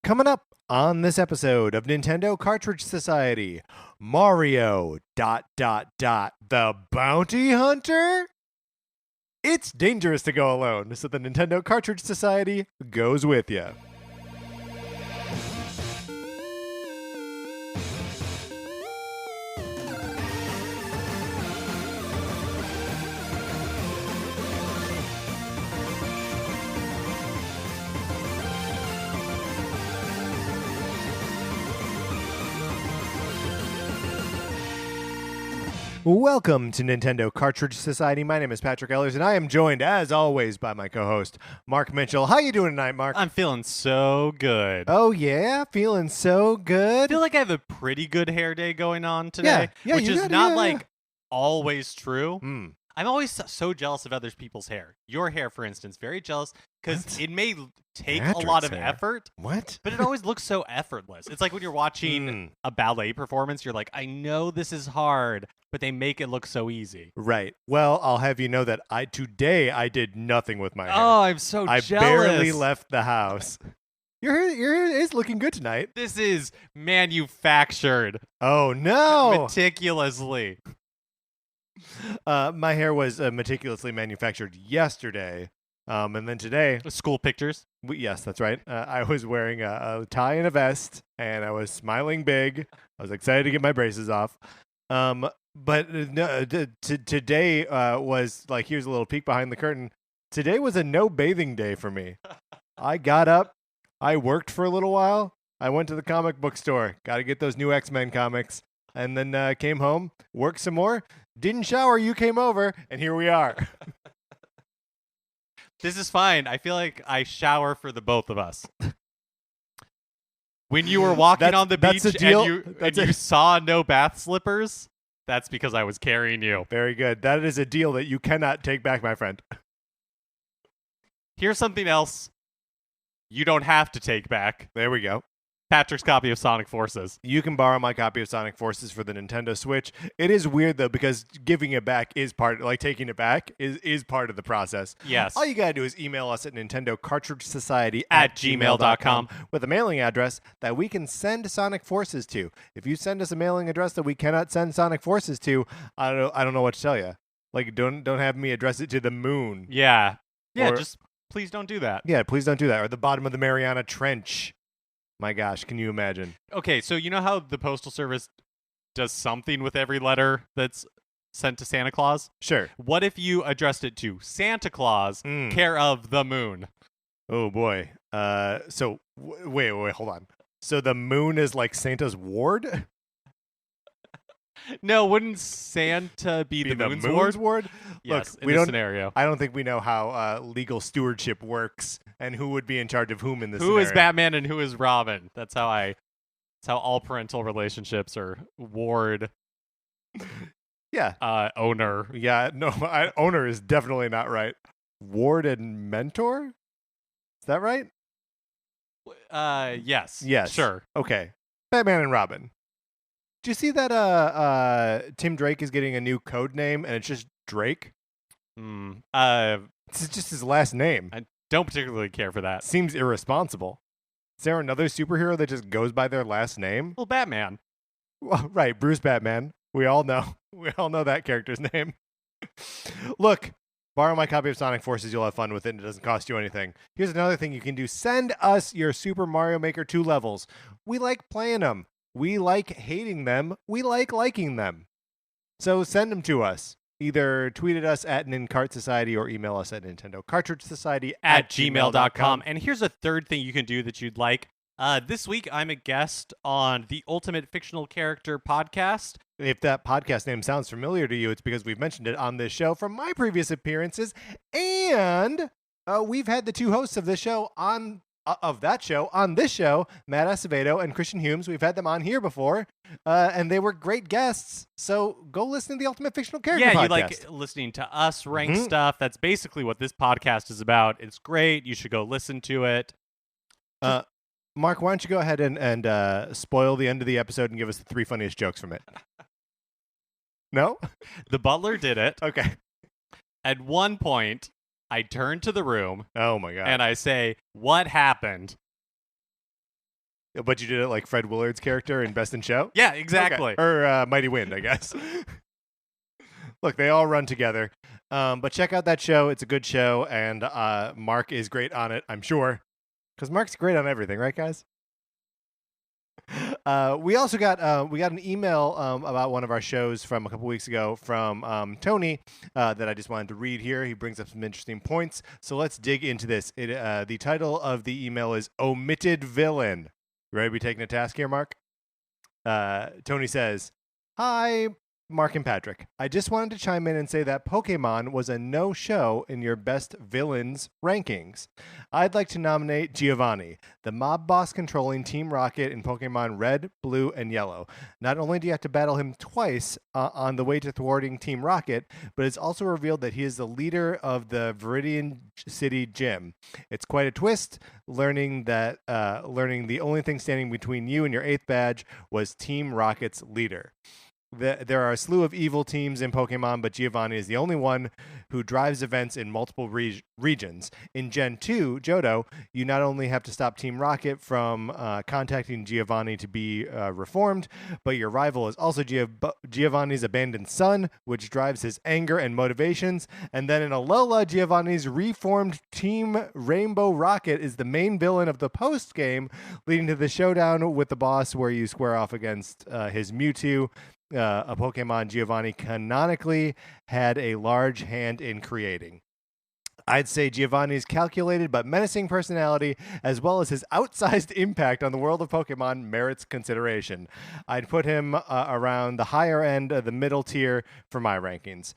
Coming up on this episode of Nintendo Cartridge Society, Mario ... the Bounty Hunter? It's dangerous to go alone, so the Nintendo Cartridge Society goes with you. Welcome to Nintendo Cartridge Society. My name is Patrick Ellers, and I am joined, as always, by my co-host, Mark Mitchell. How you doing tonight, Mark? I'm feeling so good. Oh, yeah? Feeling so I good? feel like I have a pretty good hair day going on today, Yeah, which you is got- not yeah, like always true. Mm. I'm always so jealous of other people's hair. Your hair, for instance, very jealous because What? it may take a Patrick's lot of hair. effort, What? but it always looks so effortless. It's like when you're watching a ballet performance, you're like, I know this is hard, but they make it look so easy. Right. Well, I'll have you know that today I did nothing with my hair. Oh, I'm so I jealous. barely left the house. Your hair is looking good tonight. This is manufactured Oh, no. meticulously. My hair was meticulously manufactured yesterday. And then today, School pictures. yes, that's right. I was wearing a tie and a vest, and I was smiling big. I was excited to get my braces off. But no, today was like, here's a little peek behind the curtain. Today was a no bathing day for me. I got up, I worked for a little while, I went to the comic book store, got to get those new X-Men comics, and then came home, worked some more, didn't shower, you came over, and here we are. This is fine. I feel like I shower for the both of us. When you were walking on the that's beach a deal. and you saw no bath slippers, that's because I was carrying you. Very good. That is a deal that you cannot take back, my friend. Here's something else you don't have to take back. There we go. Patrick's copy of Sonic Forces. You can borrow my copy of Sonic Forces for the Nintendo Switch. It is weird, though, because giving it back is taking it back is part of the process. Yes. All you got to do is email us at Nintendo Cartridge Society At gmail.com with a mailing address that we can send Sonic Forces to. If you send us a mailing address that we cannot send Sonic Forces to, I don't know what to tell you. Like, don't have me address it to the moon. Yeah. Yeah, Or- just please don't do that. Yeah, please don't do that. Or the bottom of the Mariana Trench. My gosh, can you imagine? Okay, so you know how the Postal Service does something with every letter that's sent to Santa Claus? Sure. What if you addressed it to Santa Claus, care of the moon? Oh boy. So wait, hold on. So the moon is like Santa's ward? No, wouldn't Santa be the moon's ward? Yes, Look, in we this don't. scenario. I don't think we know how legal stewardship works and who would be in charge of whom in this. Who is scenario. Batman and who is Robin? That's how all parental relationships are ward Yeah. owner. Yeah. No. Owner is definitely not right. Ward and mentor. Is that right? Yes. Yes. Sure. Okay. Batman and Robin. Do you see that Tim Drake is getting a new code name and it's just Drake? It's just his last name. I don't particularly care for that. Seems irresponsible. Is there another superhero that just goes by their last name? Well, Batman. Well, right, Bruce Batman. We all know. We all know that character's name. Look, borrow my copy of Sonic Forces. You'll have fun with it, and it doesn't cost you anything. Here's another thing you can do. Send us your Super Mario Maker 2 levels. We like playing them. We like hating them. We like liking them. So send them to us. Either tweet at us at Nincart Society or email us at Nintendo Cartridge Society at gmail.com. And here's a third thing you can do that you'd like. This week, I'm a guest on the Ultimate Fictional Character podcast. If that podcast name sounds familiar to you, it's because we've mentioned it on this show from my previous appearances. And we've had the two hosts of this show on this show, Matt Acevedo and Christian Humes. We've had them on here before, and they were great guests. So go listen to the Ultimate Fictional Character podcast. Yeah, you like listening to us rank stuff. That's basically what this podcast is about. It's great. You should go listen to it. Mark, why don't you go ahead and spoil the end of the episode and give us the 3 funniest jokes from it? No? The butler did it. Okay. At one point, I turn to the room Oh, my God. and I say, "What happened?" But you did it like Fred Willard's character in Best in Show? Yeah, exactly. Okay. Or Mighty Wind, I guess. Look, they all run together. But check out that show. It's a good show, and Mark is great on it, I'm sure. Because Mark's great on everything, right, guys? We also got an email about one of our shows from a couple weeks ago from Tony that I just wanted to read here. He brings up some interesting points, so let's dig into this. The title of the email is "Omitted Villain." You ready to be taking a task here, Mark? Tony says, "Hi, Mark and Patrick. I just wanted to chime in and say that Pokemon was a no-show in your best villains rankings. I'd like to nominate Giovanni, the mob boss controlling Team Rocket in Pokemon Red, Blue, and Yellow. Not only do you have to battle him twice on the way to thwarting Team Rocket, but it's also revealed that he is the leader of the Viridian City Gym. It's quite a twist, learning the only thing standing between you and your 8th badge was Team Rocket's leader. There are a slew of evil teams in Pokemon, but Giovanni is the only one who drives events in multiple regions. In Gen 2, Johto, you not only have to stop Team Rocket from contacting Giovanni to be reformed, but your rival is also Giovanni's abandoned son, which drives his anger and motivations. And then in Alola, Giovanni's reformed Team Rainbow Rocket is the main villain of the post-game, leading to the showdown with the boss where you square off against his Mewtwo. A Pokemon Giovanni canonically had a large hand in creating. I'd say Giovanni's calculated but menacing personality, as well as his outsized impact on the world of Pokemon, merits consideration. I'd put him around the higher end of the middle tier for my rankings.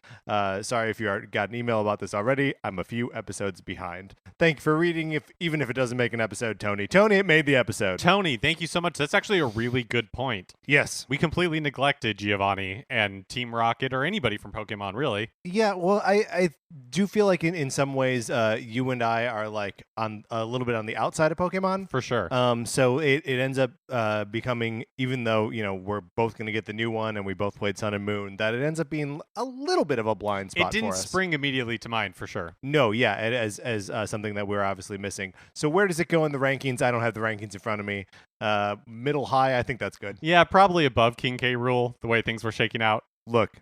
Sorry if you got an email about this already. I'm a few episodes behind. Thank you for reading, even if it doesn't make an episode, Tony. Tony, it made the episode. Tony, thank you so much. That's actually a really good point. Yes. We completely neglected Giovanni and Team Rocket, or anybody from Pokemon, really. Yeah, well, I do feel like in some ways you and I are like on a little bit on the outside of Pokemon. For sure. So it ends up becoming, even though, we're both going to get the new one and we both played Sun and Moon, that it ends up being a little bit of a blind spot for us. It didn't spring immediately to mind, for sure. No, yeah, as something that we're obviously missing. So where does it go in the rankings? I don't have the rankings in front of me. Middle, high, I think that's good. Yeah, probably above King K. Rool, the way things were shaking out. Look.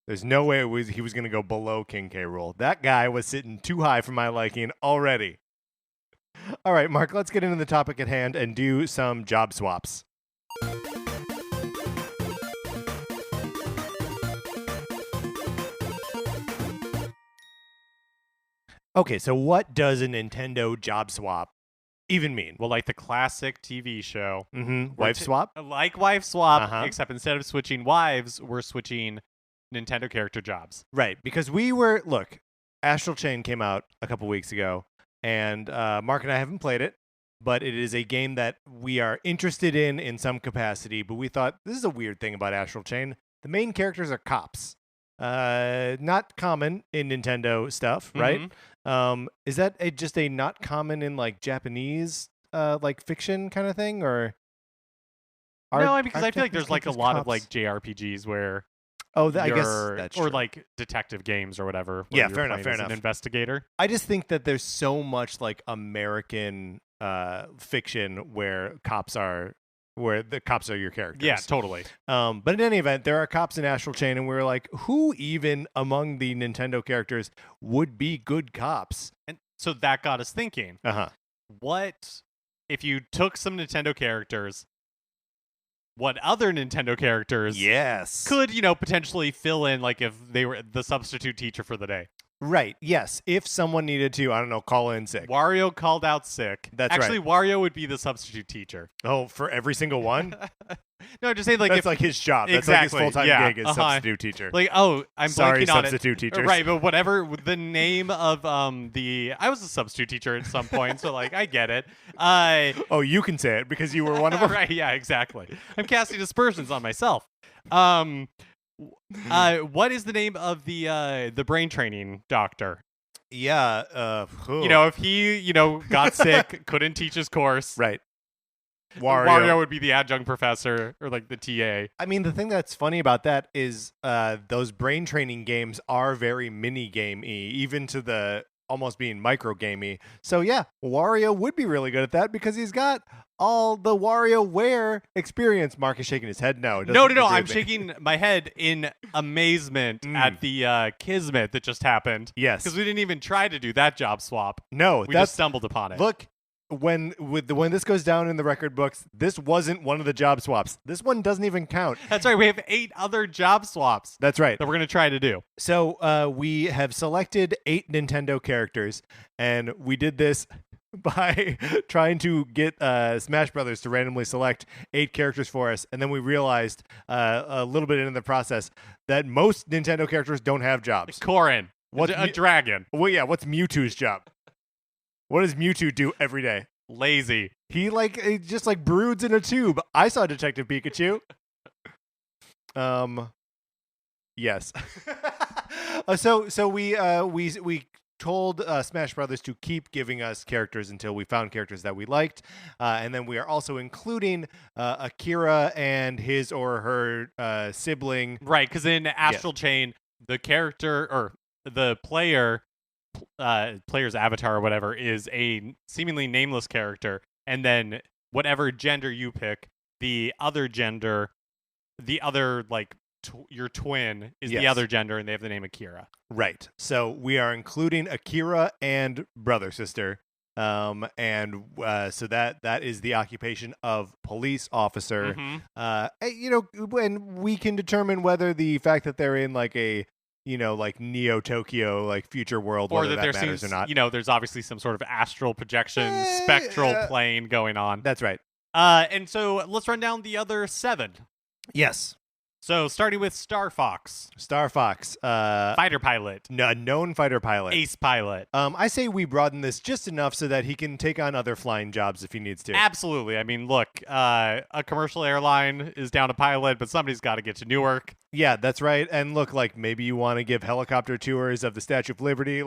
There's no way he was going to go below King K. Rool. That guy was sitting too high for my liking already. All right, Mark, let's get into the topic at hand and do some job swaps. Okay, so what does a Nintendo job swap even mean? Well, like the classic TV show. Wife swap? Like Wife Swap, except instead of switching wives, we're switching Nintendo character jobs. Right, because Astral Chain came out a couple weeks ago, and Mark and I haven't played it, but it is a game that we are interested in some capacity, but we thought, this is a weird thing about Astral Chain. The main characters are cops. Not common in Nintendo stuff, right? Is that just a not common in like Japanese like fiction kind of thing, or? No, because I feel like there's like a lot of like JRPGs where I guess that's true. Or like detective games or whatever. Yeah, fair enough. An investigator. I just think that there's so much like American fiction where the cops are your characters. Yeah, totally. But in any event, there are cops in Astral Chain, and we were like, who even among the Nintendo characters would be good cops? And so that got us thinking. What if you took some Nintendo characters? What other Nintendo characters could, potentially fill in, like if they were the substitute teacher for the day? Right, yes. If someone needed to, I don't know, call in sick. Wario called out sick. That's Actually, Wario would be the substitute teacher. Oh, for every single one? No, just say like that's like his job. That's like his full-time gig is substitute teacher. Like, I'm sorry, blanking on substitute teachers. Right, but whatever the name of I was a substitute teacher at some point, so like I get it. Oh, you can say it because you were one of them. Right, yeah, exactly. I'm casting aspersions on myself. What is the name of the brain training doctor? Yeah, if he, got sick, couldn't teach his course. Right. Wario would be the adjunct professor or like the TA. I mean, the thing that's funny about that is those brain training games are very mini game-y, even to the almost being micro gamey. So yeah, Wario would be really good at that because he's got all the WarioWare experience. Mark is shaking his head no. No. I'm shaking my head in amazement at the kismet that just happened. Yes. Because we didn't even try to do that job swap. No. We just stumbled upon it. Look, when this goes down in the record books, this wasn't one of the job swaps. This one doesn't even count. That's right. We have 8 other job swaps. That's right. That we're going to try to do. So we have selected 8 Nintendo characters, and we did this by trying to get Smash Brothers to randomly select 8 characters for us, and then we realized a little bit in the process that most Nintendo characters don't have jobs. Corrin, a dragon. Well, yeah, what's Mewtwo's job? What does Mewtwo do every day? Lazy. He just broods in a tube. I saw Detective Pikachu. Yes. So we told Smash Brothers to keep giving us characters until we found characters that we liked, and then we are also including Akira and his or her sibling. Right, because in Astral Chain, the character or the player's avatar or whatever is a seemingly nameless character, and then whatever gender you pick, the other gender, your twin is the other gender, and they have the name Akira. Right. So we are including Akira and brother sister, so that is the occupation of police officer. And we can determine whether the fact that they're in a Neo Tokyo, future world, or whether that there matters seems, or not. There's obviously some sort of astral projection, spectral plane going on. That's right. And so let's run down the other 7. Yes. So starting with Star Fox. Fighter pilot. Known fighter pilot. Ace pilot. I say we broaden this just enough so that he can take on other flying jobs if he needs to. Absolutely. I mean, look, a commercial airline is down a pilot, but somebody's got to get to Newark. Yeah, that's right. And look, maybe you want to give helicopter tours of the Statue of Liberty.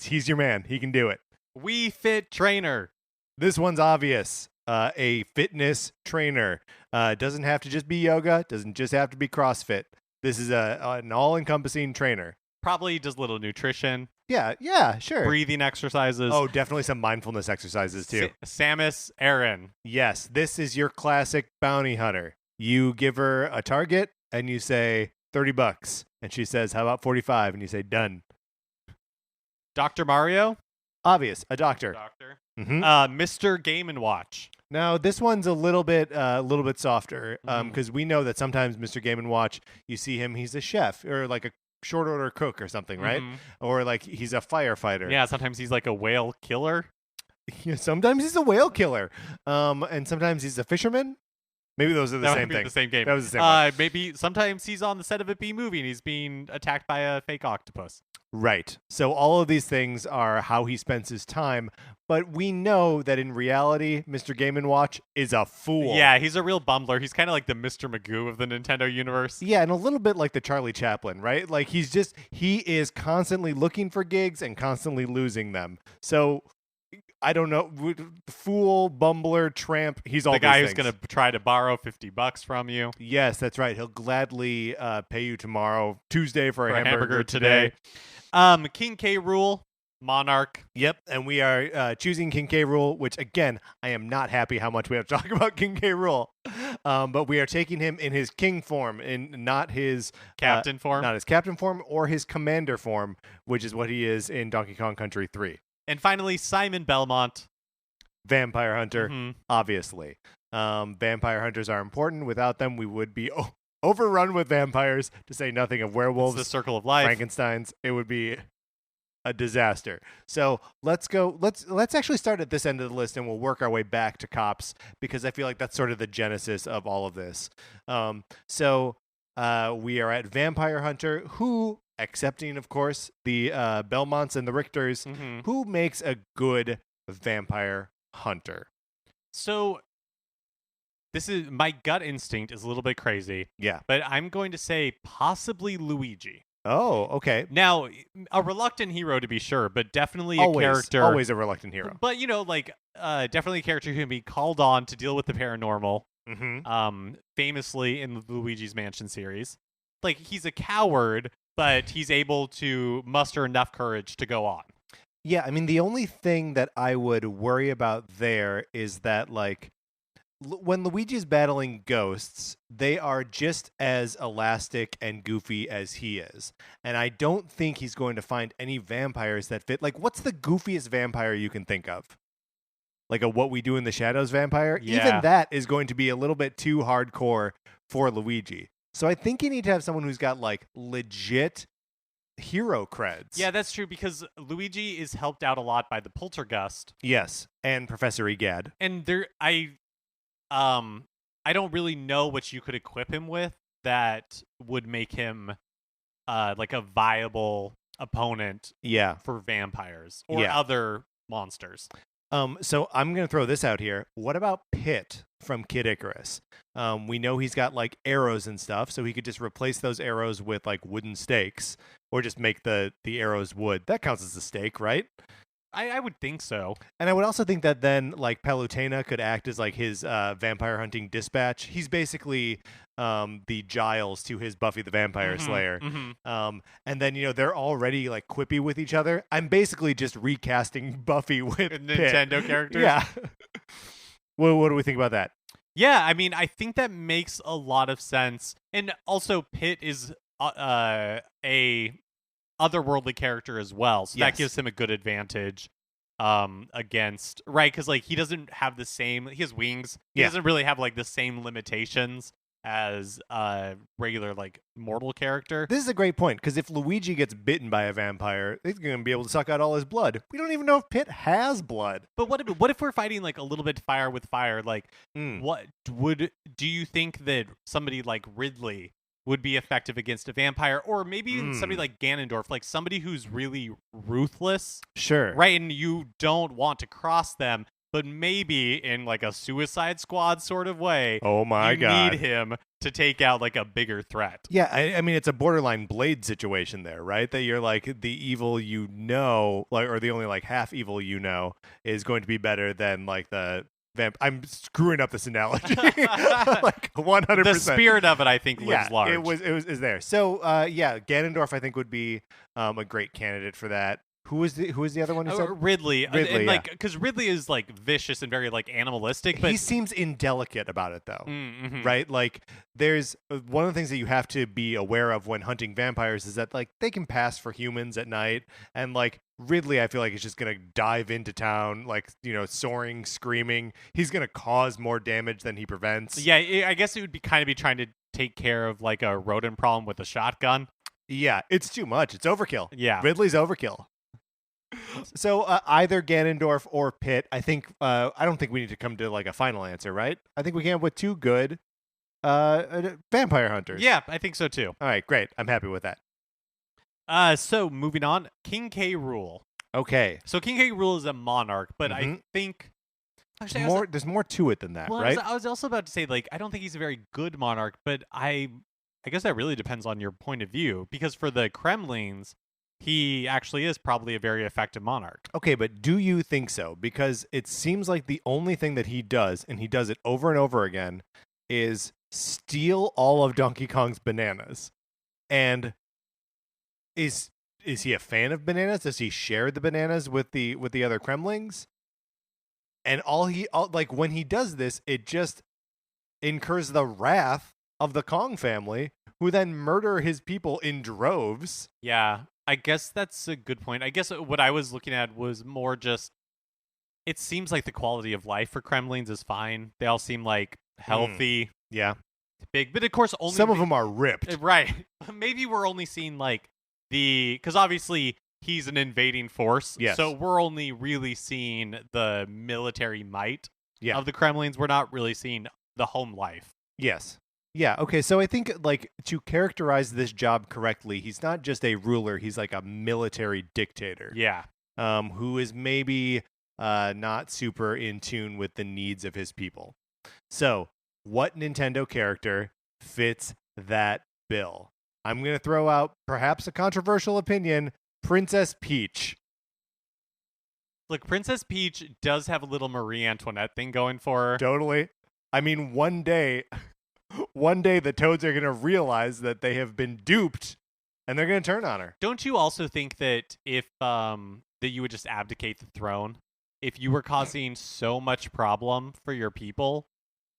He's your man. He can do it. Wii Fit trainer. This one's obvious. A fitness trainer. Doesn't have to just be yoga. Doesn't just have to be CrossFit. This is an all-encompassing trainer. Probably does a little nutrition. Yeah, sure. Breathing exercises. Oh, definitely some mindfulness exercises too. Samus Aran. Yes, this is your classic bounty hunter. You give her a target and you say $30, and she says, "How about 45?" And you say, "Done." Dr. Mario. Obvious, a doctor. Mm-hmm. Mr. Game & Watch. Now, this one's a little bit softer because we know that sometimes Mr. Game & Watch, you see him, he's a chef or a short order cook or something, right? Or he's a firefighter. Yeah, sometimes he's a whale killer. Yeah, sometimes he's a whale killer. And sometimes he's a fisherman. Maybe those are the same thing. The same game. That was the same one. Maybe sometimes he's on the set of a B movie and he's being attacked by a fake octopus. Right. So all of these things are how he spends his time, but we know that in reality, Mr. Game & Watch is a fool. Yeah, he's a real bumbler. He's kind of like the Mr. Magoo of the Nintendo universe. Yeah, and a little bit like the Charlie Chaplin, right? He is constantly looking for gigs and constantly losing them. So I don't know, fool, bumbler, tramp, he's all the guy these who's going to try to borrow $50 from you. Yes, that's right. He'll gladly pay you tomorrow, Tuesday, for a hamburger today. King K. Rool, Monarch. Yep, and we are choosing King K. Rool, which, again, I am not happy how much we have to talk about King K. Rool. But we are taking him in his king form, not his captain form. Not his captain form or his commander form, which is what he is in Donkey Kong Country 3. And finally, Simon Belmont. Vampire Hunter, obviously. Vampire hunters are important. Without them, we would be overrun with vampires, to say nothing of werewolves. It's the circle of life. Frankensteins. It would be a disaster. So let's go. Let's actually start at this end of the list, and we'll work our way back to cops, because I feel like that's sort of the genesis of all of this. So we are at Vampire Hunter, who, accepting, of course, the Belmonts and the Richters, who makes a good vampire hunter. So this is my gut instinct is a little bit crazy. Yeah. But I'm going to say possibly Luigi. Oh, okay. Now, a reluctant hero to be sure, but definitely a character. Always a reluctant hero. But, definitely a character who can be called on to deal with the paranormal. Famously in the Luigi's Mansion series. He's a coward, but he's able to muster enough courage to go on. Yeah, I mean, the only thing that I would worry about there is that, when Luigi is battling ghosts, they are just as elastic and goofy as he is. And I don't think he's going to find any vampires that fit. Like, what's the goofiest vampire you can think of? Like a What We Do in the Shadows vampire? Yeah. Even that is going to be a little bit too hardcore for Luigi. So I think you need to have someone who's got like legit hero creds. Yeah, that's true, because Luigi is helped out a lot by the Poltergust. Yes, and Professor Egad. And I don't really know what you could equip him with that would make him like a viable opponent for vampires or other monsters. So I'm going to throw this out here. What about Pit from Kid Icarus? We know he's got like arrows and stuff, so he could just replace those arrows with like wooden stakes or just make the arrows wood. That counts as a stake, right? I would think so. And I would also think that then like Palutena could act as like his vampire hunting dispatch. He's basically the Giles to his Buffy the Vampire Slayer. And then, they're already like quippy with each other. I'm basically just recasting Buffy with Nintendo characters. Yeah. What do we think about that? Yeah, I mean, I think that makes a lot of sense. And also Pit is a otherworldly character as well, so that gives him a good advantage against, right? Because like he doesn't have the same, he has wings, he doesn't really have like the same limitations as a regular like mortal character. This is a great point, because if Luigi gets bitten by a vampire, he's going to be able to suck out all his blood. We don't even know if Pit has blood. But what if we're fighting like a little bit fire with fire? Like, do you think that somebody like Ridley would be effective against a vampire, or maybe even somebody like Ganondorf, like somebody who's really ruthless? Sure. Right, and you don't want to cross them, but maybe in like a Suicide Squad sort of way, oh my God, need him to take out like a bigger threat. Yeah, I mean, it's a borderline Blade situation there, right? That you're like, the evil like, or the only like half evil is going to be better than like the I'm screwing up this analogy. Like 100%. The spirit of it, I think, lives large. It was there. So Ganondorf, I think, would be a great candidate for that. Who was the other one you said? Ridley. And like, because Ridley is like vicious and very like animalistic, but he seems indelicate about it though, right? Like, there's one of the things that you have to be aware of when hunting vampires is that like they can pass for humans at night, and like Ridley, I feel like is just gonna dive into town, like soaring, screaming. He's gonna cause more damage than he prevents. Yeah, I guess it would be trying to take care of like a rodent problem with a shotgun. Yeah, it's too much. It's overkill. Yeah, Ridley's overkill. So either Ganondorf or Pit. I think I don't think we need to come to like a final answer, right? I think we can have with two good vampire hunters. Yeah, I think so too. All right, great. I'm happy with that. So moving on, King K. Rool. Okay. So King K. Rool is a monarch, but I think actually there's more to it than that, right? I was also about to say, like, I don't think he's a very good monarch, but I guess that really depends on your point of view, because for the Kremlings, he actually is probably a very effective monarch. Okay, but do you think so? Because it seems like the only thing that he does, and he does it over and over again, is steal all of Donkey Kong's bananas. And is he a fan of bananas? Does he share the bananas with the other Kremlings? And when he does this, it just incurs the wrath of the Kong family, who then murder his people in droves. Yeah, I guess that's a good point. I guess what I was looking at was more just, it seems like the quality of life for Kremlings is fine. They all seem like healthy. Yeah. Big. But of course, only some of them are ripped. Right. Maybe we're only seeing like because obviously he's an invading force. Yes. So we're only really seeing the military might of the Kremlings. We're not really seeing the home life. Yes. Yeah, okay, so I think, like, to characterize this job correctly, he's not just a ruler, he's like a military dictator. Yeah. Who is maybe not super in tune with the needs of his people. So, what Nintendo character fits that bill? I'm going to throw out perhaps a controversial opinion, Princess Peach. Look, Princess Peach does have a little Marie Antoinette thing going for her. Totally. I mean, one day the Toads are going to realize that they have been duped, and they're going to turn on her. Don't you also think that if that you would just abdicate the throne if you were causing so much problem for your people?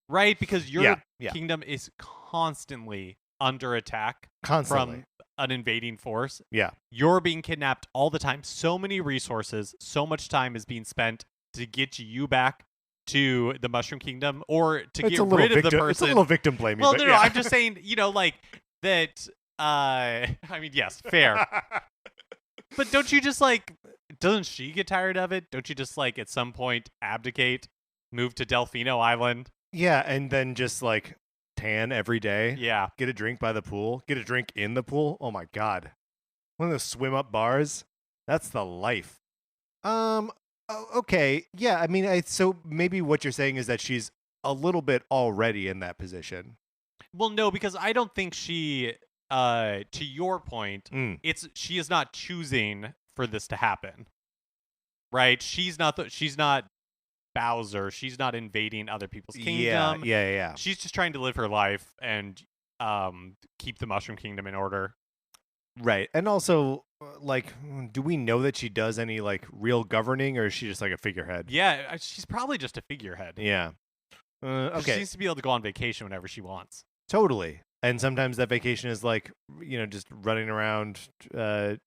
Right, because your Yeah. kingdom is constantly under attack Constantly. from an invading force. Yeah. You're being kidnapped all the time. So many resources, so much time is being spent to get you back to the Mushroom Kingdom or to get rid of the person. It's a little victim blaming. Well, but no, yeah. I'm just saying, like that. I mean, yes, fair. But don't you just doesn't she get tired of it? Don't you just at some point abdicate, move to Delfino Island? Yeah, and then just tan every day. Yeah. Get a drink by the pool. Get a drink in the pool. Oh my god. One of those swim up bars. That's the life. Okay. Yeah, I mean, so maybe what you're saying is that she's a little bit already in that position. Well, no, because I don't think she to your point, she is not choosing for this to happen. Right? She's not Bowser. She's not invading other people's kingdom. Yeah. She's just trying to live her life and keep the Mushroom Kingdom in order. Right. And also, do we know that she does any real governing, or is she just a figurehead? Yeah, she's probably just a figurehead. Yeah. Okay. She seems to be able to go on vacation whenever she wants. Totally. And sometimes that vacation is just running around trying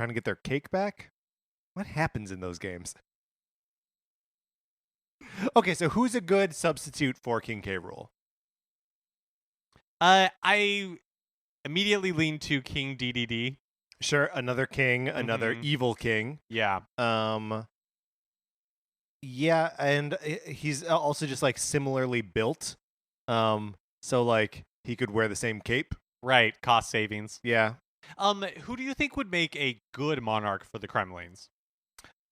to get their cake back. What happens in those games? Okay, so who's a good substitute for King K. Rool? I immediately lean to King DDD. Sure, another king, another evil king. Yeah. Yeah, and he's also just similarly built. So he could wear the same cape. Right, cost savings. Yeah. Who do you think would make a good monarch for the Kremlings?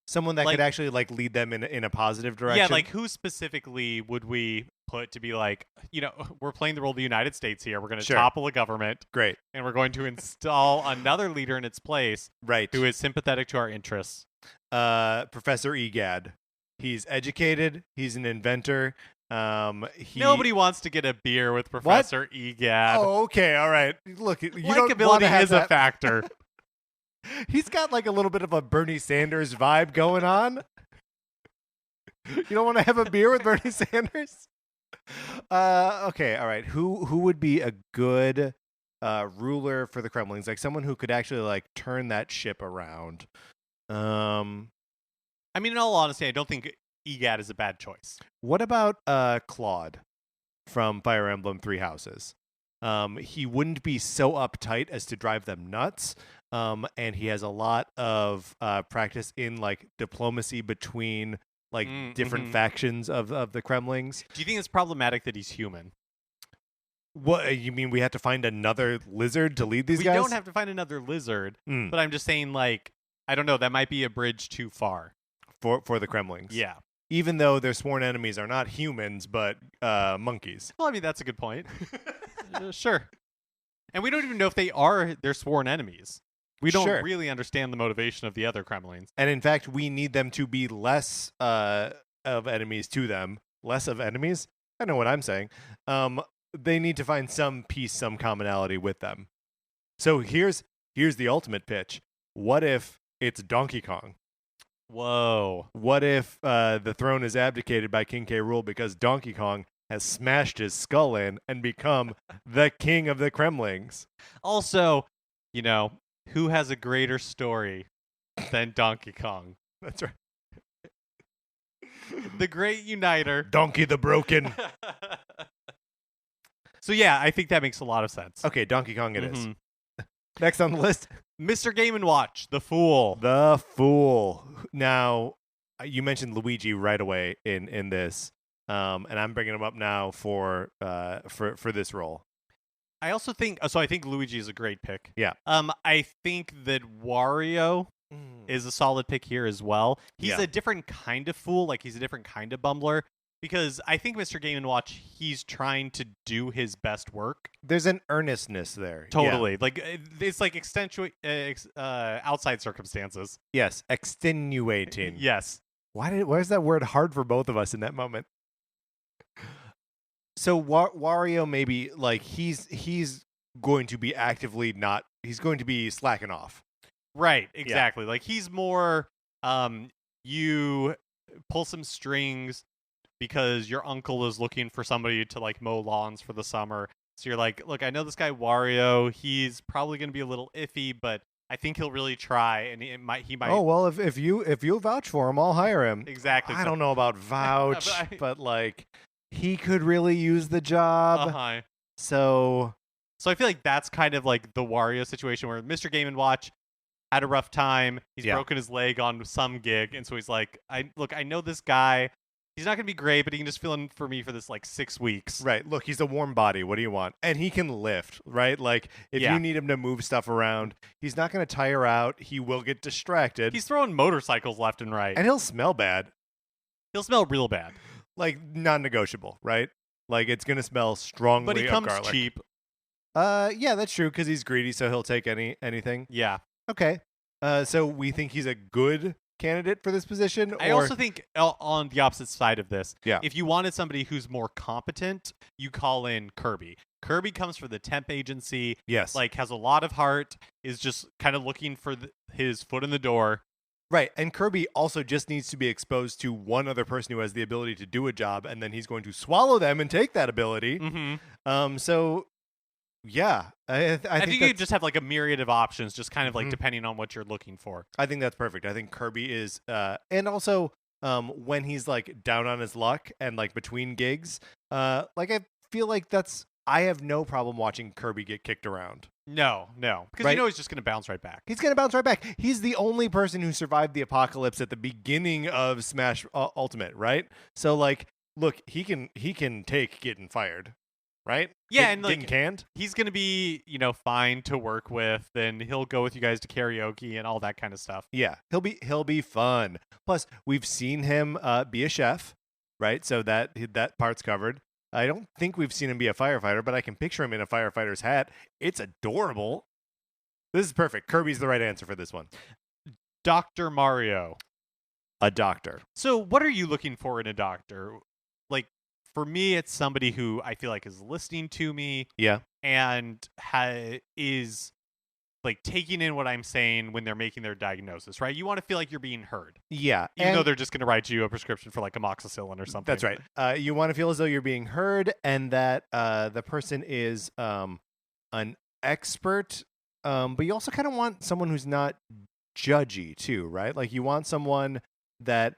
Someone that could actually lead them in a positive direction. Yeah, who specifically would we put to be we're playing the role of the United States here. We're going to topple a government. Great. And we're going to install another leader in its place. Right. Who is sympathetic to our interests. Professor Egad. He's educated. He's an inventor. Nobody wants to get a beer with Professor Egad. Oh, okay. All right. Look, you likability is a factor. He's got a little bit of a Bernie Sanders vibe going on. You don't want to have a beer with Bernie Sanders? Okay, all right. Who would be a good ruler for the Kremlings? Someone who could actually turn that ship around. I mean, in all honesty, I don't think Egad is a bad choice. What about Claude from Fire Emblem Three Houses? He wouldn't be so uptight as to drive them nuts. And he has a lot of practice in diplomacy between different factions of the Kremlings. Do you think it's problematic that he's human? What you mean? We have to find another lizard to lead these guys? We don't have to find another lizard, but I'm just saying, I don't know. That might be a bridge too far for the Kremlings. Yeah. Even though their sworn enemies are not humans, but monkeys. Well, I mean, that's a good point. Sure. And we don't even know if they are their sworn enemies. We don't really understand the motivation of the other Kremlings. And in fact, we need them to be less of enemies to them. Less of enemies? I know what I'm saying. They need to find some peace, some commonality with them. So here's the ultimate pitch. What if it's Donkey Kong? Whoa. What if the throne is abdicated by King K. Rool because Donkey Kong has smashed his skull in and become the king of the Kremlings? Also, who has a greater story than Donkey Kong? That's right. The great uniter. Donkey the Broken. So yeah, I think that makes a lot of sense. Okay, Donkey Kong it is. Next on the list, Mr. Game & Watch, the Fool. The Fool. Now, you mentioned Luigi right away in this, and I'm bringing him up now for this role. I also think I think Luigi is a great pick. Yeah. I think that Wario is a solid pick here as well. He's a different kind of fool, he's a different kind of bumbler, because I think Mr. Game & Watch, he's trying to do his best work. There's an earnestness there. Totally. Yeah. It's outside circumstances. Yes, extenuating. Yes. Why is that word hard for both of us in that moment? So Wario maybe he's going to be actively he's going to be slacking off. Right, exactly. He's more you pull some strings because your uncle is looking for somebody to like mow lawns for the summer. So you're like, look, I know this guy Wario. He's probably going to be a little iffy, but I think he'll really try, and he might. Oh well, if you vouch for him, I'll hire him. Exactly. I don't know about vouch, but like he could really use the job. So I feel like that's kind of like the Wario situation where Mr. Game & Watch had a rough time. He's broken his leg on some gig, and so he's like, I know this guy. He's not going to be great, but he can just fill in for me for this, 6 weeks. Right. Look, he's a warm body. What do you want? And he can lift, right? Like, if you need him to move stuff around, he's not going to tire out. He will get distracted. He's throwing motorcycles left and right. And he'll smell bad. He'll smell real bad. Like, non-negotiable, right? Like, it's going to smell strongly of garlic. But he comes cheap. Yeah, that's true, because he's greedy, so he'll take anything. Yeah. Okay. So we think he's a good candidate for this position? I also think on the opposite side of this, yeah. If you wanted somebody who's more competent, you call in Kirby. Kirby comes for the temp agency. Yes. Has a lot of heart, is just kind of looking for his foot in the door. Right. And Kirby also just needs to be exposed to one other person who has the ability to do a job, and then he's going to swallow them and take that ability. Mm-hmm. So yeah, I think you just have a myriad of options, just kind of depending on what you're looking for. I think that's perfect. I think Kirby is, and also when he's down on his luck and between gigs, I feel like I have no problem watching Kirby get kicked around. No, because he's just going to bounce right back. He's going to bounce right back. He's the only person who survived the apocalypse at the beginning of Smash Ultimate, right? So look, he can take getting fired. Right? Yeah, and getting canned. He's gonna be, fine to work with, and he'll go with you guys to karaoke and all that kind of stuff. Yeah, he'll be fun. Plus, we've seen him be a chef, right? So that part's covered. I don't think we've seen him be a firefighter, but I can picture him in a firefighter's hat. It's adorable. This is perfect. Kirby's the right answer for this one. Dr. Mario. A doctor. So, what are you looking for in a doctor? For me, it's somebody who I feel like is listening to me. Yeah. And is taking in what I'm saying when they're making their diagnosis, right? You want to feel like you're being heard. Yeah. Even though they're just going to write you a prescription for amoxicillin or something. That's right. You want to feel as though you're being heard, and that the person is an expert, but you also kind of want someone who's not judgy too, right? You want someone that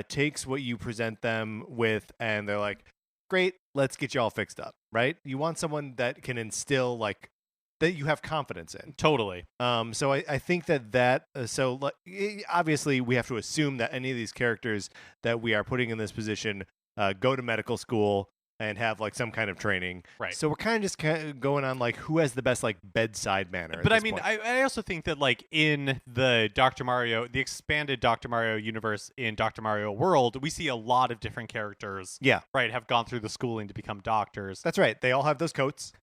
takes what you present them with, and they're like, great, let's get you all fixed up, right? You want someone that can instill that you have confidence in. Totally. So I think that obviously we have to assume that any of these characters that we are putting in this position go to medical school and have some kind of training. Right. So we're kind of just going on who has the best bedside manner. But I also think that in the Dr. Mario, the expanded Dr. Mario universe in Dr. Mario World, we see a lot of different characters. Yeah. Right. Have gone through the schooling to become doctors. That's right. They all have those coats.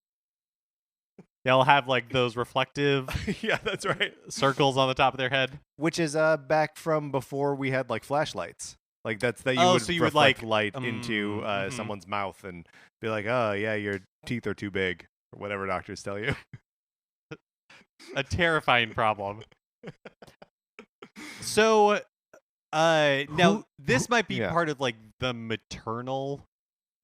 They'll have those reflective yeah, that's right. circles on the top of their head. Which is back from before we had flashlights. That's that you would reflect light into someone's mouth and be like, oh yeah, your teeth are too big, or whatever doctors tell you. A terrifying problem. So now this might be part of the maternal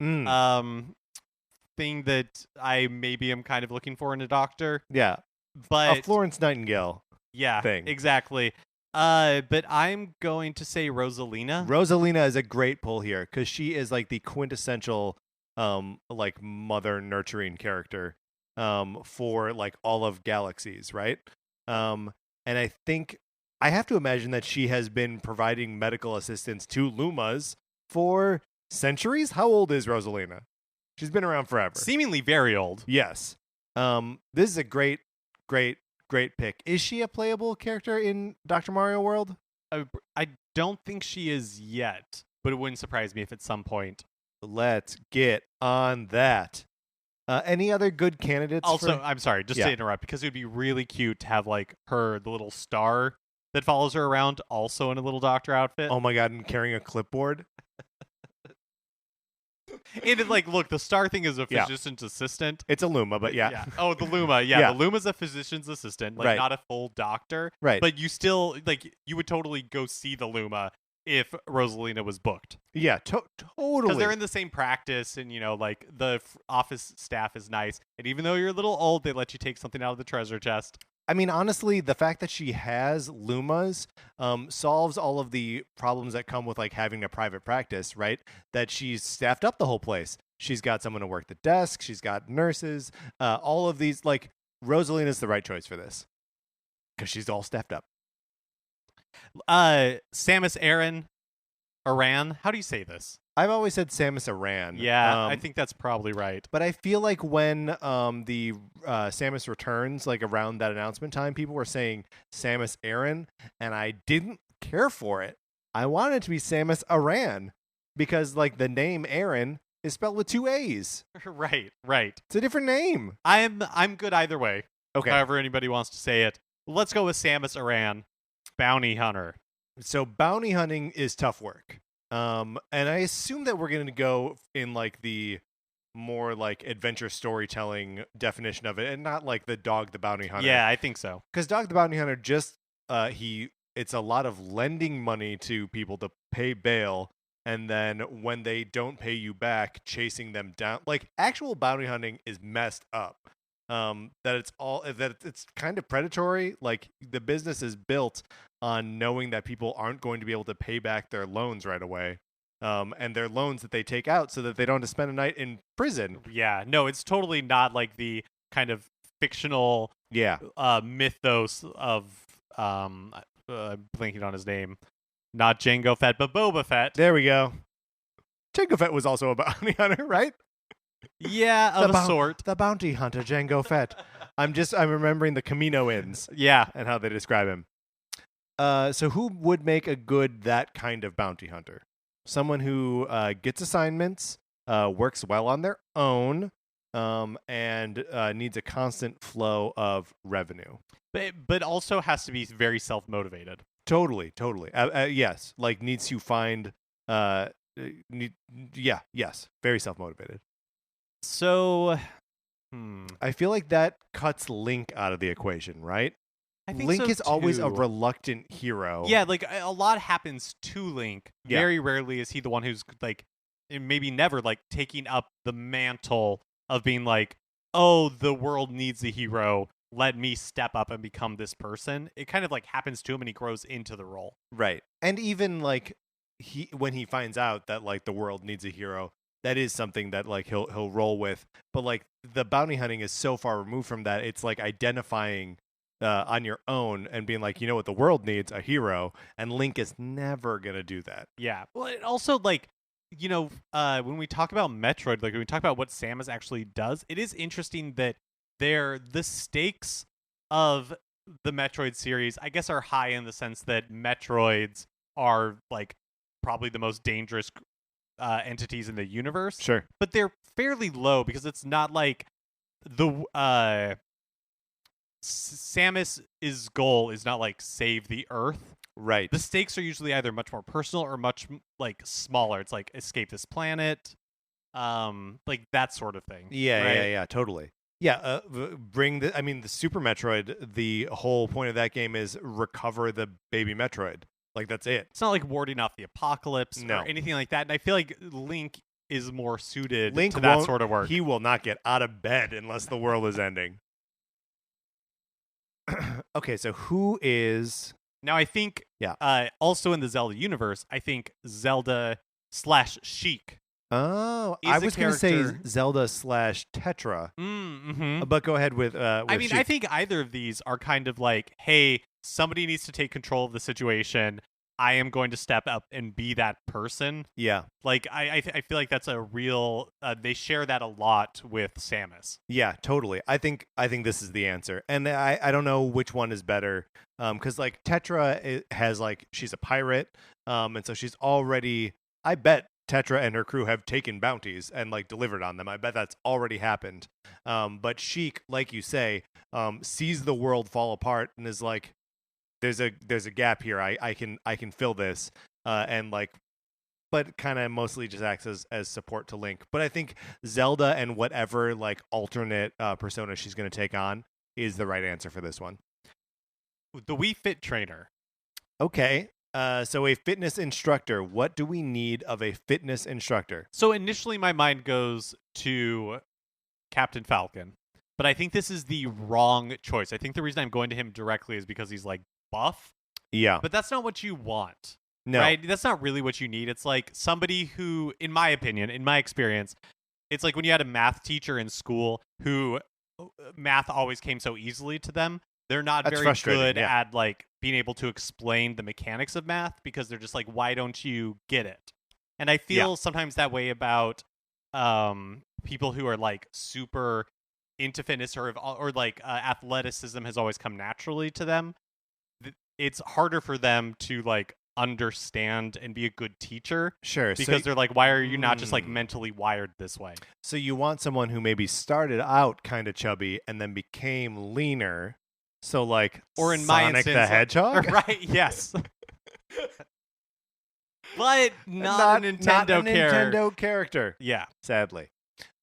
thing that I maybe am kind of looking for in a doctor. Yeah. But a Florence Nightingale thing. Exactly. But I'm going to say Rosalina. Rosalina is a great pull here because she is the quintessential mother nurturing character for all of Galaxies, right? And I think I have to imagine that she has been providing medical assistance to Lumas for centuries. How old is Rosalina? She's been around forever. Seemingly very old. Yes. This is a great pick. Is she a playable character in Dr. Mario World? I don't think she is yet, but it wouldn't surprise me if at some point. Let's get on that. Any other good candidates? Also, I'm sorry, just to interrupt, because it would be really cute to have the little star that follows her around also in a little doctor outfit. Oh my god, and carrying a clipboard. And look, the star thing is a physician's assistant. It's a Luma, but yeah. Oh, the Luma. Yeah, the Luma's a physician's assistant, not a full doctor. Right. But you still, you would totally go see the Luma if Rosalina was booked. Yeah, totally. Because they're in the same practice, and like the office staff is nice, and even though you're a little old, they let you take something out of the treasure chest. I mean, honestly, the fact that she has Lumas solves all of the problems that come with like having a private practice, right? That she's staffed up the whole place. She's got someone to work the desk. She's got nurses. All of these, like, Rosalina's the right choice for this because she's all staffed up. Samus Aran. How do you say this? I've always said Samus Aran. Yeah, I think that's probably right. But I feel like when the Samus Returns, like around that announcement time, people were saying Samus Aran, and I didn't care for it. I wanted it to be Samus Aran because, like, the name Aran is spelled with 2 A's. Right. It's a different name. I'm good either way. Okay. However anybody wants to say it. Let's go with Samus Aran, bounty hunter. So bounty hunting is tough work. And I assume that we're going to go in like the more like adventure storytelling definition of it, and not like the Dog the Bounty Hunter. Yeah, I think so. Because Dog the Bounty Hunter just it's a lot of lending money to people to pay bail, and then when they don't pay you back, chasing them down. Like, actual bounty hunting is messed up. That it's kind of predatory. Like, the business is built on knowing that people aren't going to be able to pay back their loans right away. And their loans that they take out so that they don't have to spend a night in prison. Yeah, no, it's totally not like the kind of fictional mythos of I'm blanking on his name. Not Jango Fett, but Boba Fett. There we go. Jango Fett was also a bounty hunter, right? Yeah, of a sort. The bounty hunter, Jango Fett. I'm remembering the Kaminoans. Yeah. And how they describe him. So who would make a good that kind of bounty hunter? Someone who gets assignments, works well on their own, and needs a constant flow of revenue. But also has to be very self-motivated. Totally. Yes, like needs to find. Yes, very self-motivated. So, I feel like that cuts Link out of the equation, right? I think Link so is always a too. reluctant hero. Yeah, like a lot happens to Link. Yeah. Very rarely is he the one who's like, and maybe never, like taking up the mantle of being like, oh, the world needs a hero. Let me step up and become this person. It kind of like happens to him and he grows into the role. Right. And even like when he finds out that like the world needs a hero, that is something that like he'll roll with. But like the bounty hunting is so far removed from that. It's like identifying on your own and being like, you know what, the world needs a hero, and Link is never gonna do that. Yeah. Well, it also, like, when we talk about Metroid, like when we talk about what Samus actually does, it is interesting that the stakes of the Metroid series, I guess, are high in the sense that Metroids are like probably the most dangerous entities in the universe. Sure. But they're fairly low because it's not like the Samus's goal is not like save the Earth. Right. The stakes are usually either much more personal or much like smaller. It's like escape this planet, like that sort of thing. Yeah, right? yeah, totally. Yeah, the Super Metroid, the whole point of that game is recover the baby Metroid. Like, that's it. It's not like warding off the apocalypse No. or anything like that. And I feel like Link is more suited Link to that sort of work. He will not get out of bed unless the world is ending. Okay, so who is... Now, I think, also in the Zelda universe, I think Zelda/Sheik. Oh, I was going to say Zelda/Tetra. But go ahead with I mean, Sheik. I think either of these are kind of like, hey, somebody needs to take control of the situation. I am going to step up and be that person. Yeah. Like, I feel like that's a real... they share that a lot with Samus. Yeah, totally. I think this is the answer. And I don't know which one is better. Because, like, Tetra has, like, she's a pirate. And so she's already... I bet Tetra and her crew have taken bounties and, like, delivered on them. I bet that's already happened. But Sheik, like you say, sees the world fall apart and is like, there's a gap here. I can fill this, and like, but kind of mostly just acts as support to Link. But I think Zelda and whatever like alternate persona she's going to take on is the right answer for this one. The Wii Fit Trainer. Okay, So a fitness instructor. What do we need of a fitness instructor? So initially my mind goes to Captain Falcon, but I think this is the wrong choice. I think the reason I'm going to him directly is because he's like buff. Yeah. But that's not what you want. No. Right? That's not really what you need. It's like somebody who, in my opinion, in my experience, it's like when you had a math teacher in school who math always came so easily to them. They're not That's very good yeah. at like being able to explain the mechanics of math because they're just like, why don't you get it? And I feel sometimes that way about people who are like super into fitness or like athleticism has always come naturally to them. It's harder for them to like understand and be a good teacher. Sure. Because they're like, why are you not just like mentally wired this way? So you want someone who maybe started out kind of chubby and then became leaner. So like, or in Sonic my instance, the Hedgehog? Right, yes. But not a Nintendo character. Yeah. Sadly.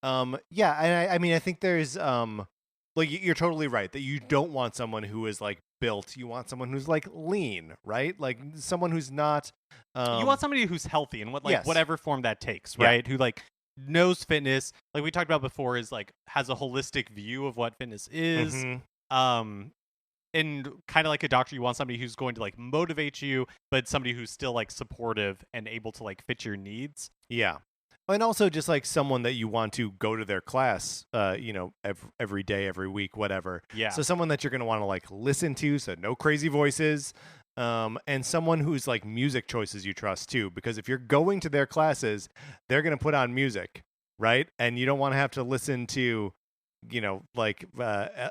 Yeah, I mean I think there's like you're totally right that you don't want someone who is like built. You want someone who's like lean, right? Like someone who's not you want somebody who's healthy in yes. whatever form that takes, right? Who like knows fitness, like we talked about before, is like has a holistic view of what fitness is. Mm-hmm. And kind of like a doctor, you want somebody who's going to like motivate you, but somebody who's still like supportive and able to like fit your needs. Yeah. And also just like someone that you want to go to their class, every day, every week, whatever. Yeah. So someone that you're going to want to like listen to, so no crazy voices, and someone who's like music choices you trust too, because if you're going to their classes, they're going to put on music, right? And you don't want to have to listen to,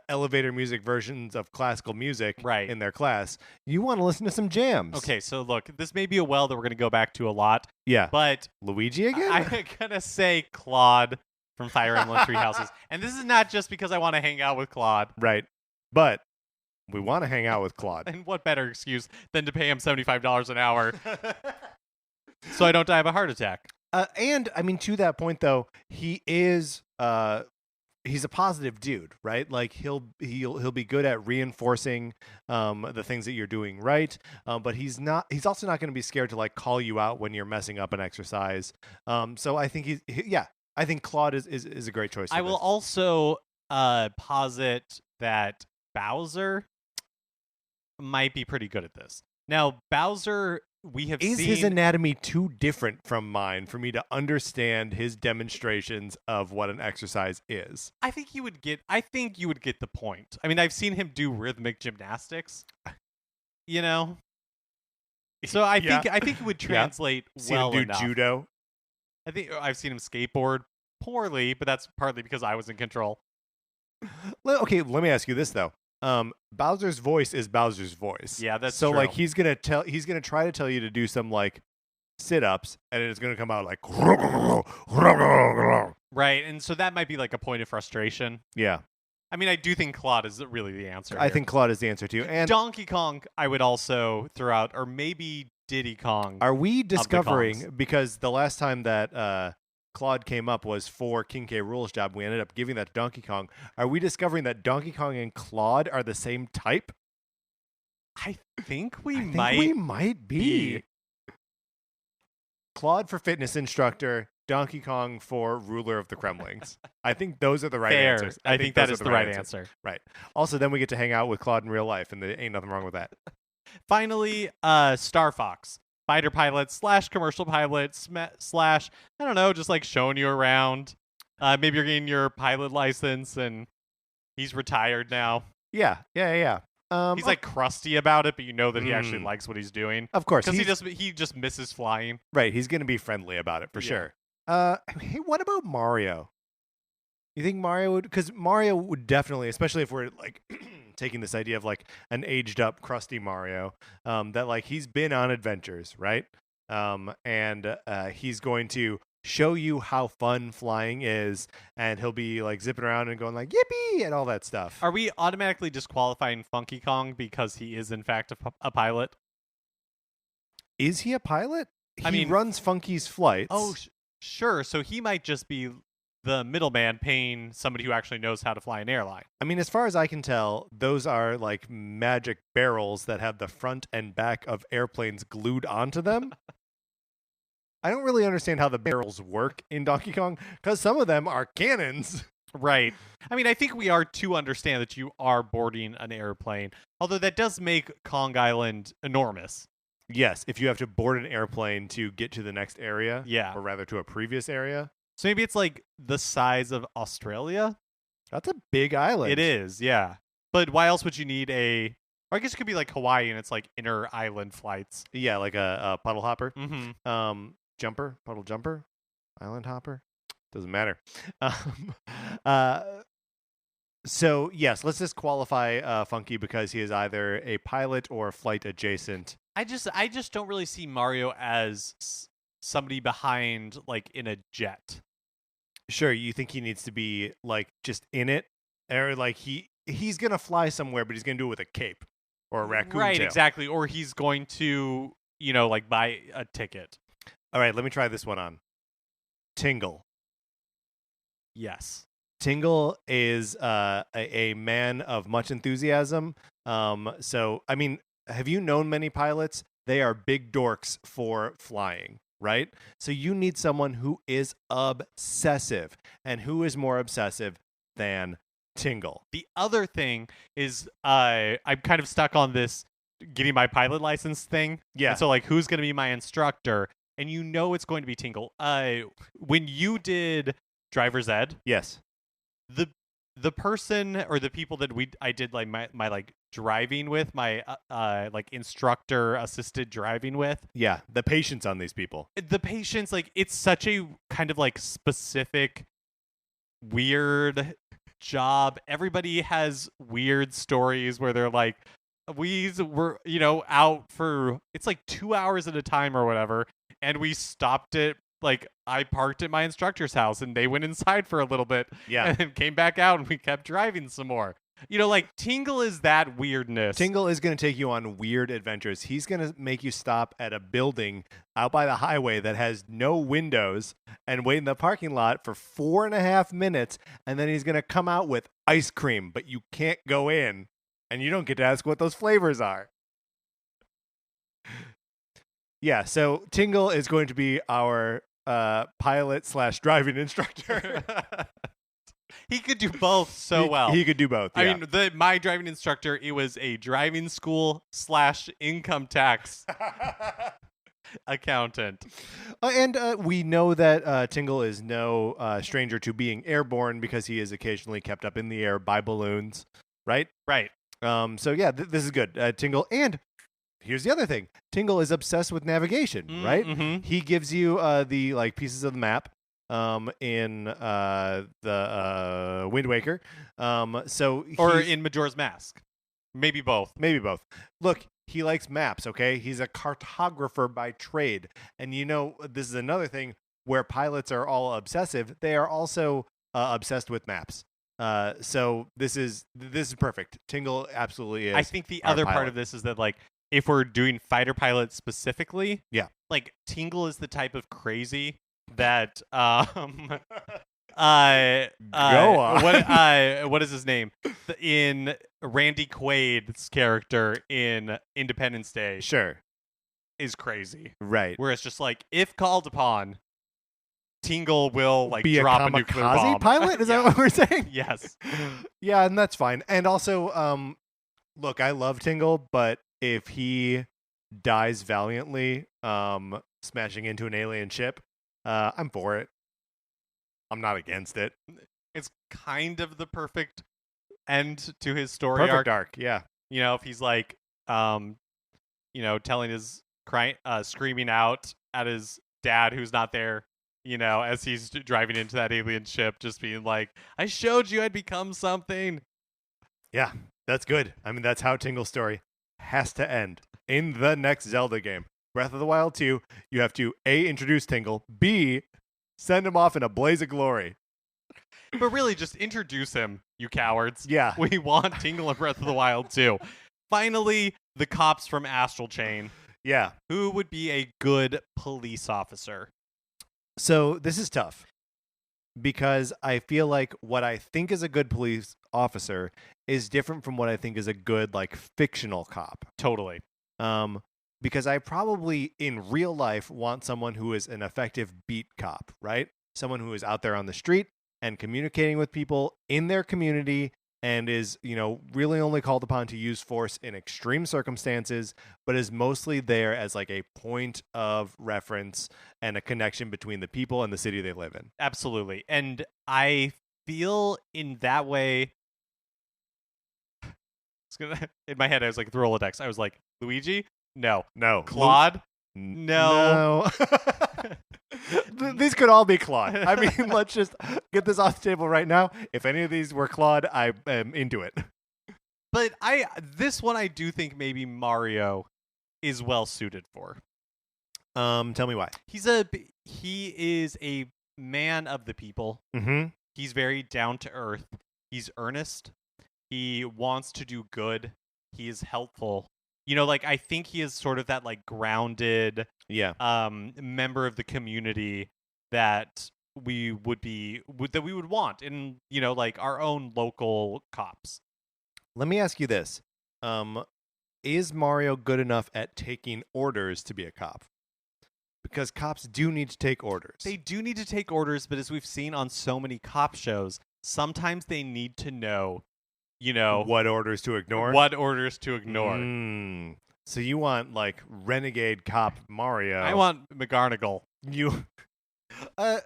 elevator music versions of classical music in their class. You want to listen to some jams. Okay, so look, this may be a well that we're going to go back to a lot. Yeah. But Luigi again? I'm going to say Claude from Fire Emblem Three Houses. And this is not just because I want to hang out with Claude. Right. But we want to hang out with Claude. And what better excuse than to pay him $75 an hour so I don't die of a heart attack. And, I mean, to that point, though, he is... he's a positive dude, right? Like he'll be good at reinforcing the things that you're doing right, but he's also not going to be scared to like call you out when you're messing up an exercise. So I think I think Claude is a great choice. I will also posit that Bowser might be pretty good at this. Now Bowser, we have seen... Is his anatomy too different from mine for me to understand his demonstrations of what an exercise is? I think you would get the point. I mean, I've seen him do rhythmic gymnastics. So I think it would translate well enough. Seen him do judo. I think I've seen him skateboard poorly, but that's partly because I was in control. Okay, let me ask you this though. Bowser's voice is Bowser's voice. Yeah, that's so true. Like he's gonna try to tell you to do some like sit-ups, and it's gonna come out like right, and so that might be like a point of frustration. Yeah, I mean, I do think Claude is really the answer. I think Claude is the answer too, and Donkey Kong I would also throw out, or maybe Diddy Kong. Are we discovering, because the last time that Claude came up was for King K. Rool's job, we ended up giving that to Donkey Kong. Are we discovering that Donkey Kong and Claude are the same type? I think we might be. Claude for fitness instructor, Donkey Kong for ruler of the Kremlings. I think those are the right answers. I think that is the right answer. Right. Also, then we get to hang out with Claude in real life, and there ain't nothing wrong with that. Finally, Star Fox. Fighter pilot / commercial pilot / I don't know, just like showing you around. Maybe you're getting your pilot license and he's retired now. Yeah. He's like crusty about it, but you know that he actually likes what he's doing. Of course, because he just misses flying. Right, he's going to be friendly about it for sure. Hey, what about Mario? You think Mario would? Because Mario would definitely, especially if we're like taking this idea of like an aged up, crusty Mario, that like he's been on adventures, right? And he's going to show you how fun flying is, and he'll be like zipping around and going like yippee and all that stuff. Are we automatically disqualifying Funky Kong because he is in fact a pilot? Is he a pilot? He runs Funky's flights. Oh, sure. So he might just be the middleman paying somebody who actually knows how to fly an airline. I mean, as far as I can tell, those are like magic barrels that have the front and back of airplanes glued onto them. I don't really understand how the barrels work in Donkey Kong, because some of them are cannons. Right. I mean, I think we are to understand that you are boarding an airplane, although that does make Kong Island enormous. Yes, if you have to board an airplane to get to the next area, Yeah. or rather to a previous area. So maybe it's like the size of Australia? That's a big island. It is, yeah. But why else would you need or I guess it could be like Hawaii and it's like inter-island flights. Yeah, like a puddle hopper. Mm-hmm. Puddle jumper, island hopper. Doesn't matter. So yes, let's just qualify Funky because he is either a pilot or flight adjacent. I just don't really see Mario as somebody behind like in a jet. Sure, you think he needs to be like just in it, or like he's gonna fly somewhere, but he's gonna do it with a cape or a raccoon right, tail. exactly. Or he's going to like buy a ticket. All right, let me try this one on. Tingle. Yes. Tingle is a man of much enthusiasm. So, I mean, have you known many pilots? They are big dorks for flying, right? So you need someone who is obsessive. And who is more obsessive than Tingle? The other thing is I'm kind of stuck on this getting my pilot license thing. Yeah. And so, like, who's going to be my instructor? And it's going to be Tingle. When you did driver's ed, yes, the person or the people that I did like my like driving with, my like instructor assisted driving with. Yeah, the patience on these people. The patience, like, it's such a kind of like specific, weird job. Everybody has weird stories where they're like, we were out for it's like 2 hours at a time or whatever, and we stopped it. Like, I parked at my instructor's house and they went inside for a little bit, and then came back out and we kept driving some more. Like, Tingle is that weirdness. Tingle is going to take you on weird adventures. He's going to make you stop at a building out by the highway that has no windows and wait in the parking lot for 4.5 minutes, and then he's going to come out with ice cream, but you can't go in, and you don't get to ask what those flavors are. Yeah, so Tingle is going to be our pilot/driving instructor. He could do both well. He could do both. Yeah. I mean, my driving instructor, it was a driving school / income tax accountant. And we know that Tingle is no stranger to being airborne because he is occasionally kept up in the air by balloons, right? Right. So yeah, this is good. Tingle, and here's the other thing. Tingle is obsessed with navigation, right? Mm-hmm. He gives you the like pieces of the map in the Wind Waker. Or in Majora's Mask. Maybe both. Look, he likes maps, okay? He's a cartographer by trade. And this is another thing where pilots are all obsessive. They are also obsessed with maps. So this is perfect. Tingle absolutely is. I think the other part of this is that, like, if we're doing fighter pilots specifically, like, Tingle is the type of crazy that go on. What is his name in Randy Quaid's character in Independence Day? Sure, is crazy, right? Where it's just like, if called upon, Tingle will like be drop a nuclear bomb. Pilot? Is that what we're saying? Yes. Yeah, and that's fine. And also, look, I love Tingle, but if he dies valiantly, smashing into an alien ship, I'm for it. I'm not against it. It's kind of the perfect end to his story arc. Yeah. If he's like, telling his screaming out at his dad who's not there, as he's driving into that alien ship, just being like, I showed you I'd become something. Yeah, that's good. I mean, that's how Tingle's story has to end in the next Zelda game. Breath of the Wild 2, you have to A, introduce Tingle, B, send him off in a blaze of glory. But really, just introduce him, you cowards. Yeah. We want Tingle in Breath of the Wild 2. Finally, the cops from Astral Chain. Yeah. Who would be a good police officer? So this is tough. because I feel like what I think is a good police officer is different from what I think is a good like fictional cop. Totally. Because I probably in real life want someone who is an effective beat cop, right? Someone who is out there on the street and communicating with people in their community and is, really only called upon to use force in extreme circumstances, but is mostly there as like a point of reference and a connection between the people and the city they live in. Absolutely. And I feel in that way, in my head, I was like, through Rolodex, I was like, Luigi? No. Claude? No. These could all be Claude. I mean, let's just get this off the table right now. If any of these were Claude, I am into it. But this one I do think maybe Mario is well suited for. Tell me why. He is a man of the people. Mm-hmm. He's very down to earth. He's earnest. He wants to do good. He is helpful. I think he is sort of that like grounded member of the community that we would want in, like our own local cops. Let me ask you this. Is Mario good enough at taking orders to be a cop? Because cops do need to take orders. They do need to take orders, but as we've seen on so many cop shows, sometimes they need to know what orders to ignore? So you want, like, renegade cop Mario. I want McGarnagle.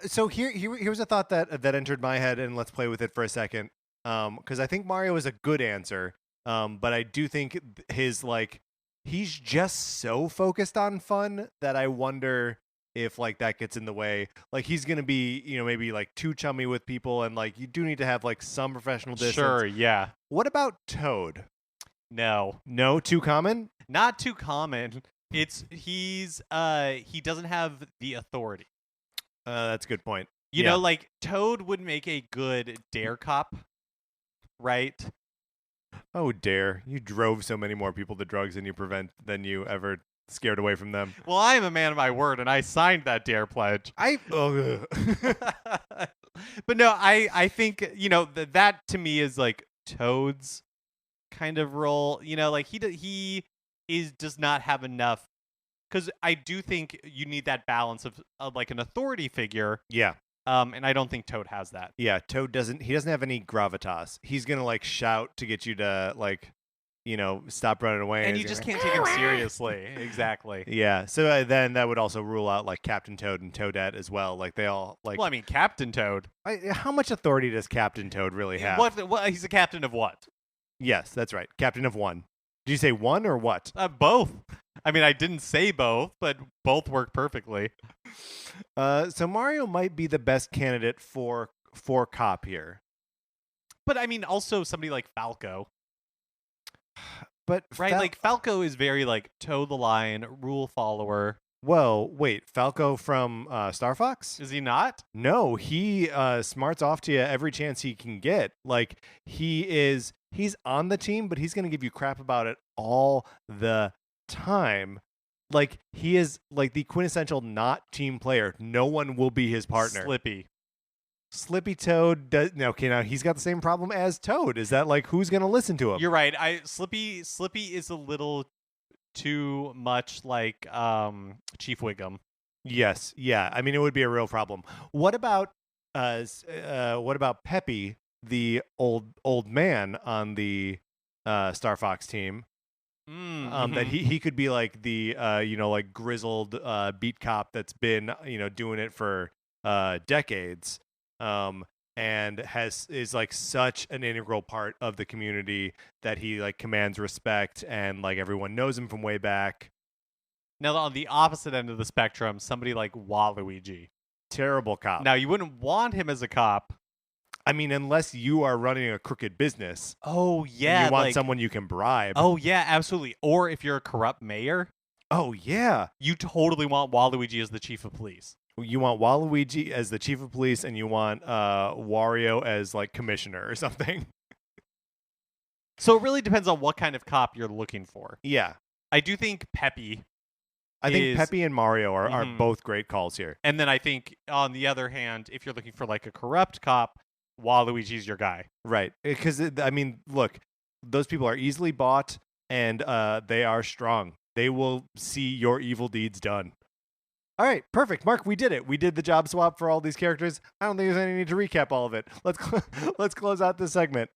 So here's a thought that entered my head, and let's play with it for a second. Because I think Mario is a good answer, but I do think he's just so focused on fun that I wonder if like that gets in the way. Like he's gonna be, maybe like too chummy with people, and like you do need to have like some professional distance. Sure, yeah. What about Toad? No, too common. Not too common. He doesn't have the authority. That's a good point. You know, like Toad would make a good dare cop, right? Oh, dare. You drove so many more people to drugs than you ever scared away from them. Well, I am a man of my word, and I signed that dare pledge. But no, I think, that to me is like Toad's kind of role. Like he does not have enough, because I do think you need that balance of like an authority figure. Yeah. And I don't think Toad has that. Yeah, Toad doesn't have any gravitas. He's going to like shout to get you to like, stop running away. And you just can't take him seriously. Exactly. Yeah. So then that would also rule out like Captain Toad and Toadette as well. Like they all like. Well, I mean, Captain Toad. How much authority does Captain Toad really have? What? He's a captain of what? Yes, that's right. Captain of one. Did you say one or what? Both. I mean, I didn't say both, but both work perfectly. So Mario might be the best candidate for cop here. But I mean, also somebody like Falco. But right, like Falco is very like toe the line, rule follower. Whoa, wait, Falco from Star Fox? Is he not? No, he smarts off to you every chance he can get. Like he's on the team, but he's gonna give you crap about it all the time. Like he is like the quintessential not team player. No one will be his partner. Slippy Toad does now he's got the same problem as Toad. Is that like who's gonna listen to him? You're right. Slippy is a little too much like Chief Wiggum. Yes, yeah. I mean, it would be a real problem. What about Peppy, the old man on the Star Fox team? Mm-hmm. That he could be like the like grizzled beat cop that's been doing it for decades. And is like such an integral part of the community that he like commands respect and like everyone knows him from way back. Now on the opposite end of the spectrum, somebody like Waluigi. Terrible cop. Now you wouldn't want him as a cop. I mean, unless you are running a crooked business. Oh yeah. You want someone you can bribe. Oh yeah, absolutely. Or if you're a corrupt mayor. Oh yeah. You totally want Waluigi as the chief of police. You want Waluigi as the chief of police, and you want Wario as like commissioner or something. So it really depends on what kind of cop you're looking for. Yeah, I do think Peppy I think Peppy and Mario are both great calls here. And then I think, on the other hand, if you're looking for like a corrupt cop, Waluigi's your guy. Right. Because, I mean, look, those people are easily bought, and they are strong. They will see your evil deeds done. All right, perfect. Mark, we did it. We did the job swap for all these characters. I don't think there's any need to recap all of it. Let's close out this segment.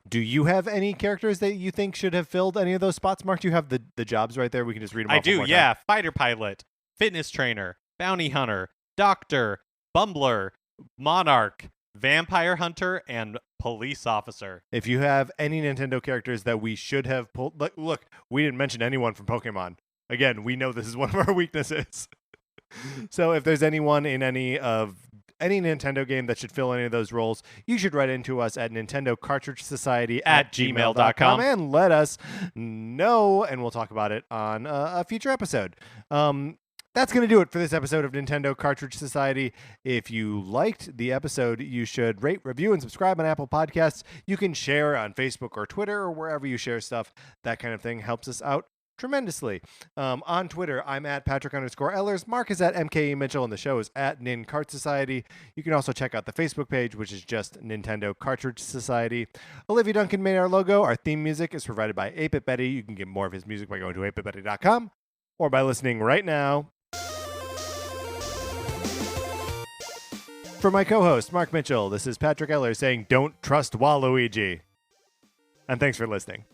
Do you have any characters that you think should have filled any of those spots, Mark? Do you have the jobs right there? We can just read them off. I do, yeah. Fighter pilot, fitness trainer, bounty hunter, doctor, bumbler, monarch, vampire hunter, and police officer. If you have any Nintendo characters that we should have pulled, look, we didn't mention anyone from Pokemon. Again, we know this is one of our weaknesses. So if there's anyone in any Nintendo game that should fill any of those roles, you should write into us at nintendocartridgesociety@gmail.com and let us know, and we'll talk about it on a future episode. That's going to do it for this episode of Nintendo Cartridge Society. If you liked the episode, you should rate, review, and subscribe on Apple Podcasts. You can share on Facebook or Twitter or wherever you share stuff. That kind of thing helps us out tremendously. On Twitter, I'm at Patrick_Ellers. Mark is at MKE Mitchell, and the show is at Nin Cart Society. You can also check out the Facebook page, which is just Nintendo Cartridge Society. Olivia Duncan made our logo. Our theme music is provided by 8-Bit Betty. You can get more of his music by going to 8bitbetty.com or by listening right now. For my co-host, Mark Mitchell, this is Patrick Eller saying, don't trust Waluigi. And thanks for listening.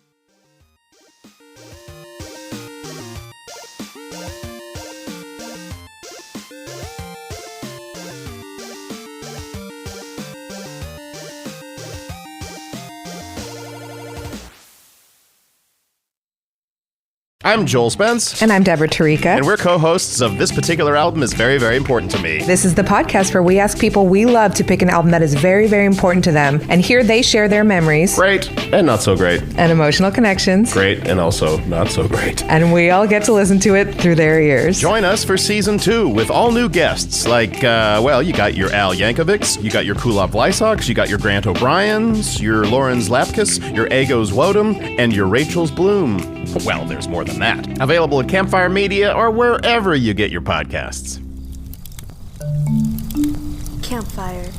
I'm Joel Spence. And I'm Deborah Tarika. And we're co-hosts of This Particular Album is Very, Very Important to Me. This is the podcast where we ask people we love to pick an album that is very, very important to them. And here they share their memories. Great and not so great. And emotional connections. Great and also not so great. And we all get to listen to it through their ears. Join us for season 2 with all new guests like, you got your Al Yankovics, you got your Kulop Lysoks, you got your Grant O'Briens, your Lawrence Lapkus, your Agos Wodum, and your Rachel's Bloom. Well, there's more than that. Available at Campfire Media or wherever you get your podcasts. Campfire.